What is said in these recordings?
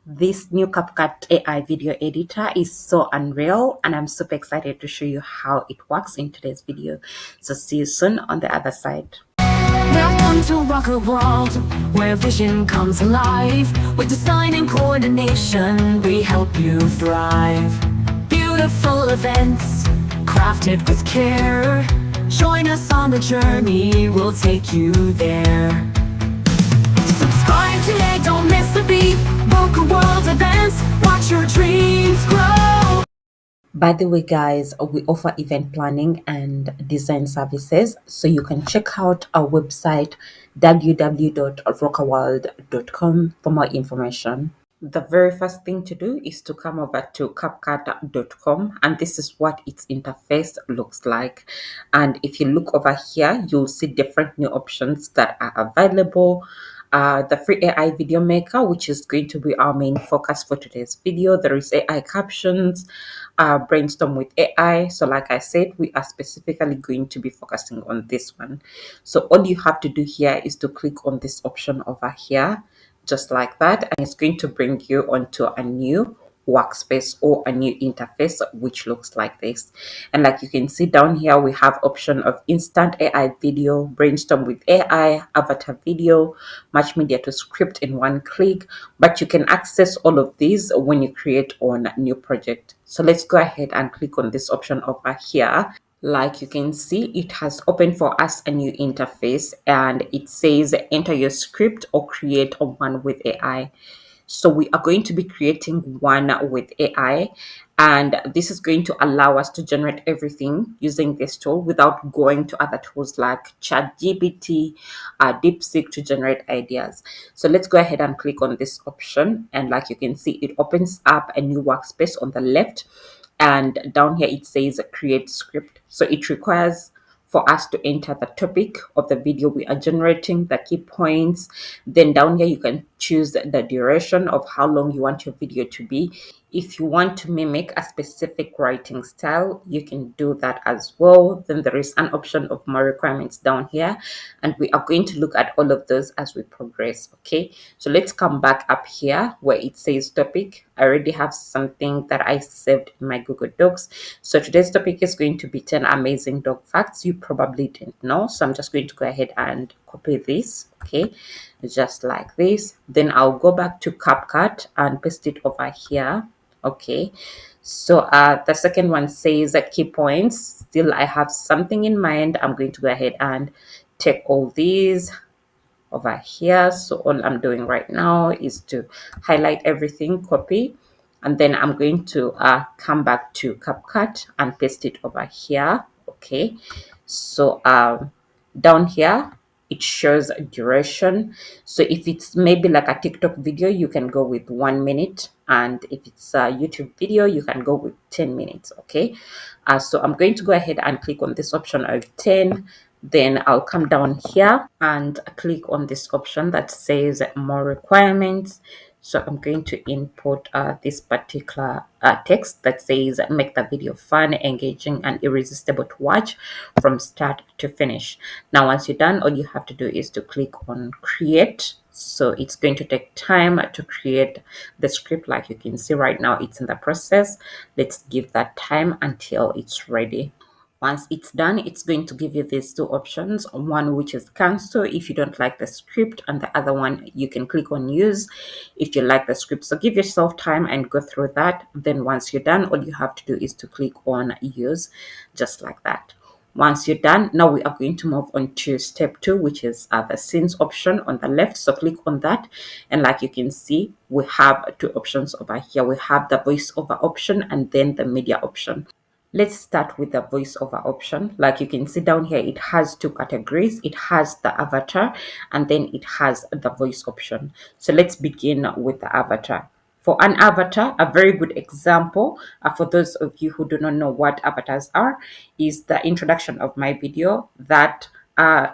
This new CapCut AI video editor is so unreal, and I'm super excited to show you how it works in today's video. So see you soon on the other side. Welcome to rock a world where vision comes alive. With design and coordination, we help you thrive. Beautiful events, crafted with care. Join us on the journey, we'll take you there. Subscribe today, don't miss a beat. Rock a world events, watch your dreams grow. By the way, guys, we offer event planning and design services, so you can check out our website www.rockaworld.com for more information. The very first thing to do is to come over to CapCut.com, and this is what its interface looks like. And if you look over here, you'll see different new options that are available. The free AI video maker, which is going to be our main focus for today's video. There is AI captions, brainstorm with AI. So like I said, we are specifically going to be focusing on this one. So all you have to do here is to click on this option over here, just like that, and it's going to bring you onto a new workspace or a new interface which looks like this. And like you can see down here, we have option of instant AI video, brainstorm with AI, avatar video, match media to script in one click. But you can access all of these when you create on a new project. So let's go ahead and click on this option over here. Like you can see, it has opened for us a new interface, and it says enter your script or create a one with AI. So we are going to be creating one with AI, and this is going to allow us to generate everything using this tool without going to other tools like ChatGPT, DeepSeek to generate ideas. So let's go ahead and click on this option, and like you can see, it opens up a new workspace on the left, and down here it says create script. So it requires for us to enter the topic of the video we are generating, the key points. Then down here you can choose the duration of how long you want your video to be. If you want to mimic a specific writing style, you can do that as well. Then there is an option of more requirements down here, and we are going to look at all of those as we progress. Okay, so let's come back up here where it says topic. I already have something that I saved in my Google Docs. So today's topic is going to be 10 amazing dog facts you probably didn't know. So I'm just going to go ahead and copy this. Okay, just like this. Then I'll go back to CapCut and paste it over here. Okay, so the second one says key points. Still, I have something in mind. I'm going to go ahead and take all these over here. So all I'm doing right now is to highlight everything, copy, and then I'm going to come back to CapCut and paste it over here. Okay, so down here it shows duration. So if it's maybe like a TikTok video, you can go with 1 minute, and if it's a YouTube video, you can go with 10 minutes. Okay, so I'm going to go ahead and click on this option of 10. Then I'll come down here and click on this option that says more requirements. So I'm going to input this particular text that says make the video fun, engaging, and irresistible to watch from start to finish. Now, once you're done, all you have to do is to click on create. So it's going to take time to create the script. Like you can see right now, it's in the process. Let's give that time until it's ready. Once it's done, it's going to give you these two options, one which is cancel if you don't like the script, and the other one you can click on use if you like the script. So give yourself time and go through that. Then once you're done, all you have to do is to click on use, just like that. Once you're done, now we are going to move on to step 2, which is the scenes option on the left. So click on that, and like you can see, we have two options over here. We have the voiceover option and then the media option. Let's start with the voiceover option. Like you can see down here, it has two categories. It has the avatar, and then it has the voice option. So let's begin with the avatar. For an avatar, a very good example, for those of you who do not know what avatars are, is the introduction of my video. That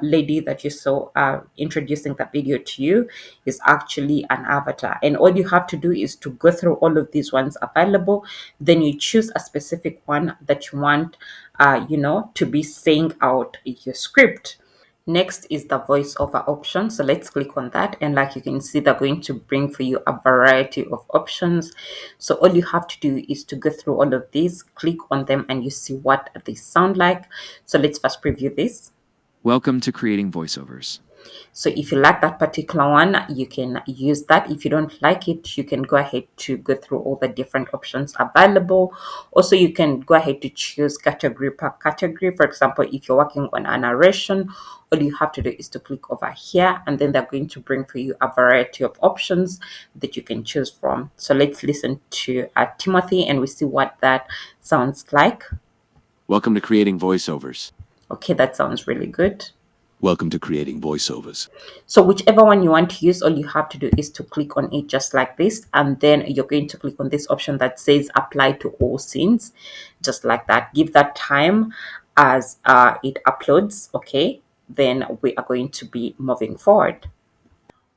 lady that you saw introducing the video to you is actually an avatar, and all you have to do is to go through all of these ones available. Then you choose a specific one that you want to be saying out your script. Next is the voiceover option. So let's click on that. And like you can see, they're going to bring for you a variety of options. So all you have to do is to go through all of these, click on them, and you see what they sound like. So let's first preview this. Welcome to creating voiceovers. So if you like that particular one, you can use that. If you don't like it, you can go ahead to go through all the different options available. Also, you can go ahead to choose category per category. For example, if you're working on a narration, all you have to do is to click over here, and then they're going to bring for you a variety of options that you can choose from. So let's listen to Timothy and we see what that sounds like. Welcome to creating voiceovers. Okay, that sounds really good. Welcome to creating voiceovers. So whichever one you want to use, all you have to do is to click on it just like this. And then you're going to click on this option that says apply to all scenes, just like that. Give that time as it uploads. Okay, then we are going to be moving forward.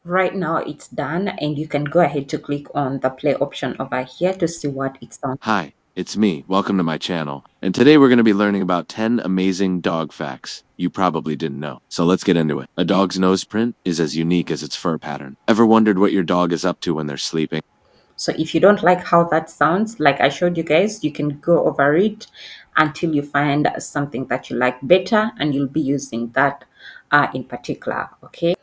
Right now it's done and you can go ahead to click on the play option over here to see what it sounds. Hi, it's me. Welcome to my channel. And today we're going to be learning about 10 amazing dog facts you probably didn't know. So let's get into it. A dog's nose print is as unique as its fur pattern. Ever wondered what your dog is up to when they're sleeping? So if you don't like how that sounds, like I showed you guys, you can go over it until you find something that you like better and you'll be using that in particular. Okay.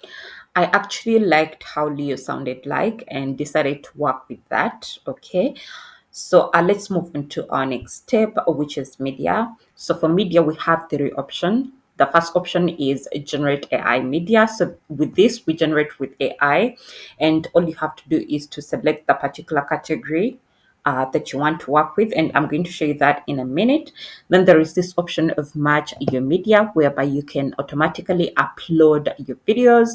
I actually liked how Leo sounded like and decided to work with that. Okay. So let's move on to our next step, which is media. So for media, we have three options. The first option is generate AI media. So with this, we generate with AI, and all you have to do is to select the particular category that you want to work with, and I'm going to show you that in a minute. Then there is this option of match your media, whereby you can automatically upload your videos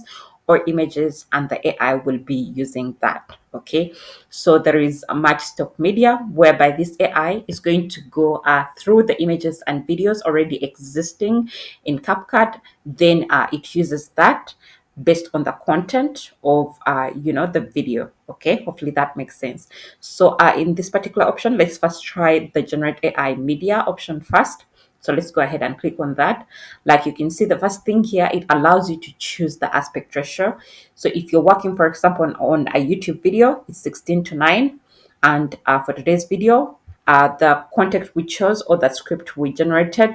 or images and the AI will be using that. Okay, so there is a match stock media, whereby this AI is going to go through the images and videos already existing in CapCut. Then it uses that based on the content of the video. Okay, hopefully that makes sense. So in this particular option, let's first try the generate AI media option first. So let's go ahead and click on that. Like you can see, the first thing here, it allows you to choose the aspect ratio. So if you're working, for example, on a YouTube video, it's 16:9. And for today's video, the content we chose or the script we generated,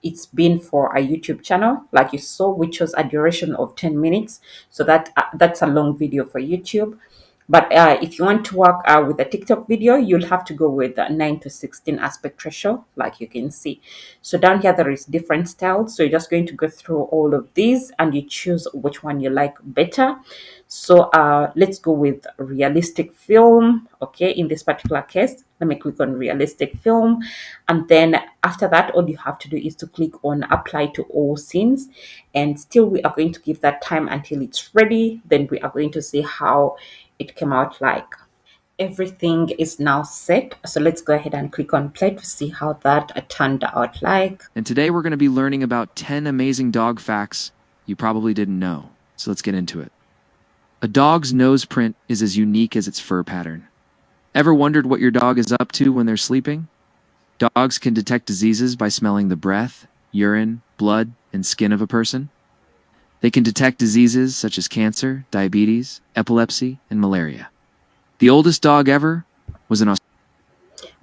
it's been for a YouTube channel. Like you saw, we chose a duration of 10 minutes. So that's a long video for YouTube. But if you want to work with a TikTok video, you'll have to go with the 9:16 aspect ratio, like you can see. So down here, there is different styles. So you're just going to go through all of these and you choose which one you like better. So let's go with realistic film. Okay, in this particular case, let me click on realistic film. And then after that, all you have to do is to click on apply to all scenes. And still, we are going to give that time until it's ready. Then we are going to see how it came out like. Everything is now set. So let's go ahead and click on play to see how that turned out like. And today we're going to be learning about 10 amazing dog facts you probably didn't know. So let's get into it. A dog's nose print is as unique as its fur pattern. Ever wondered what your dog is up to when they're sleeping? Dogs can detect diseases by smelling the breath, urine, blood, and skin of a person. They can detect diseases such as cancer, diabetes, epilepsy, and malaria. The oldest dog ever was an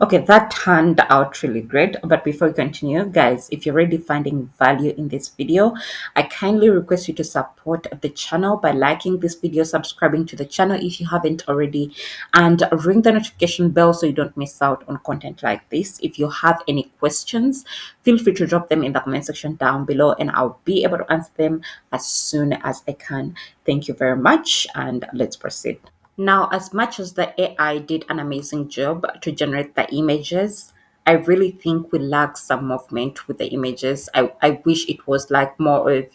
Okay, that turned out really great. But before we continue, guys, if you're already finding value in this video, I kindly request you to support the channel by liking this video, subscribing to the channel if you haven't already, and ring the notification bell so you don't miss out on content like this. If you have any questions, feel free to drop them in the comment section down below and I'll be able to answer them as soon as I can. Thank you very much and let's proceed. Now, as much as the AI did an amazing job to generate the images, I really think we lack some movement with the images. I wish it was like more of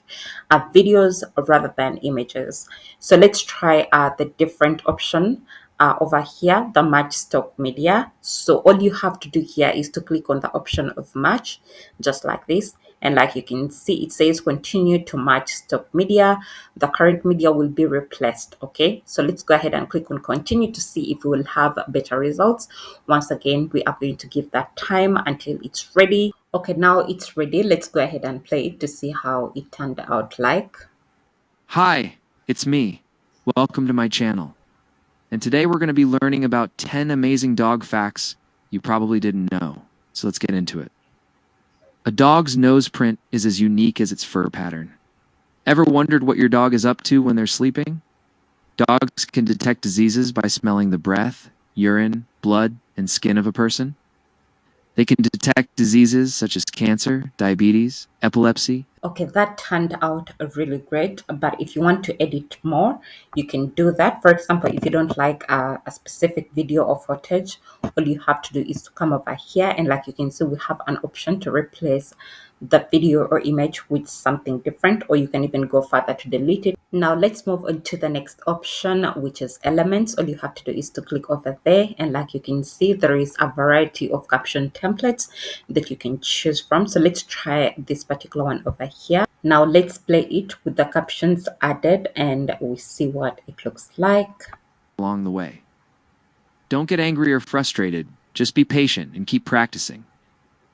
videos rather than images. So let's try the different option over here, the match stock media. So all you have to do here is to click on the option of match, just like this. And like you can see, it says continue to match stock media. The current media will be replaced. Okay, so let's go ahead and click on continue to see if we will have better results. Once again, we are going to give that time until it's ready. Okay, now it's ready. Let's go ahead and play it to see how it turned out like. Hi, it's me. Welcome to my channel. And today we're going to be learning about 10 amazing dog facts you probably didn't know. So let's get into it. A dog's nose print is as unique as its fur pattern. Ever wondered what your dog is up to when they're sleeping? Dogs can detect diseases by smelling the breath, urine, blood, and skin of a person. They can detect diseases such as cancer, diabetes, epilepsy. Okay, that turned out really great. But if you want to edit more, you can do that. For example, if you don't like a specific video or footage, all you have to do is to come over here, and like you can see, we have an option to replace the video or image with something different, or you can even go further to delete it. Now let's move on to the next option, which is elements. All you have to do is to click over there, and like you can see, there is a variety of caption templates that you can choose from. So let's try this particular one over here. Now let's play it with the captions added, and we see what it looks like. Along the way. Don't get angry or frustrated. Just be patient and keep practicing.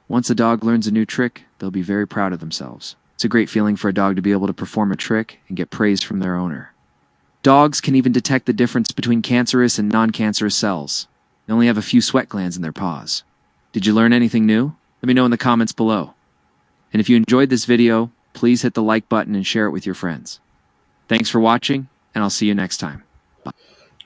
Once a dog learns a new trick, they'll be very proud of themselves. It's a great feeling for a dog to be able to perform a trick and get praise from their owner. Dogs can even detect the difference between cancerous and non-cancerous cells. They only have a few sweat glands in their paws. Did you learn anything new? Let me know in the comments below. And if you enjoyed this video, please hit the like button and share it with your friends. Thanks for watching, and I'll see you next time.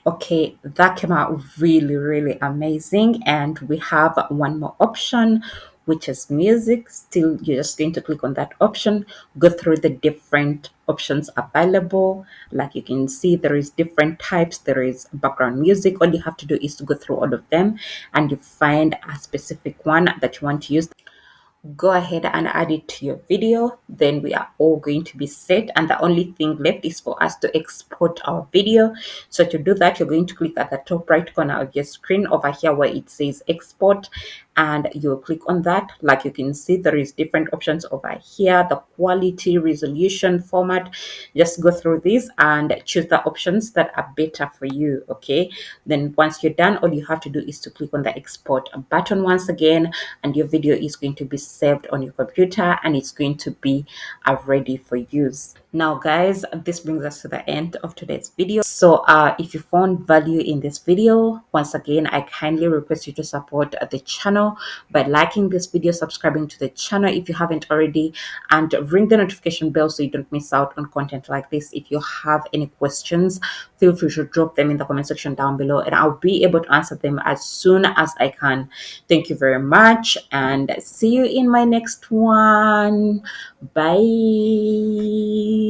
Okay, that came out really, really amazing. And we have one more option, which is music. Still, you're just going to click on that option, go through the different options available. Like you can see, there is different types. There is background music. All you have to do is to go through all of them, and you find a specific one that you want to use. Go ahead and add it to your video. Then we are all going to be set, and the only thing left is for us to export our video. So to do that, you're going to click at the top right corner of your screen over here where it says export, and you'll click on that. Like you can see, there is different options over here: the quality, resolution, format. Just go through these and choose the options that are better for you. Okay, then once you're done, all you have to do is to click on the export button once again, and your video is going to be saved on your computer, and it's going to be ready for use. Now guys, this brings us to the end of today's video. So if you found value in this video, once again, I kindly request you to support the channel by liking this video, subscribing to the channel if you haven't already, and ring the notification bell so you don't miss out on content like this. If you have any questions, feel free to drop them in the comment section down below, and I'll be able to answer them as soon as I can. Thank you very much, and see you in my next one. Bye.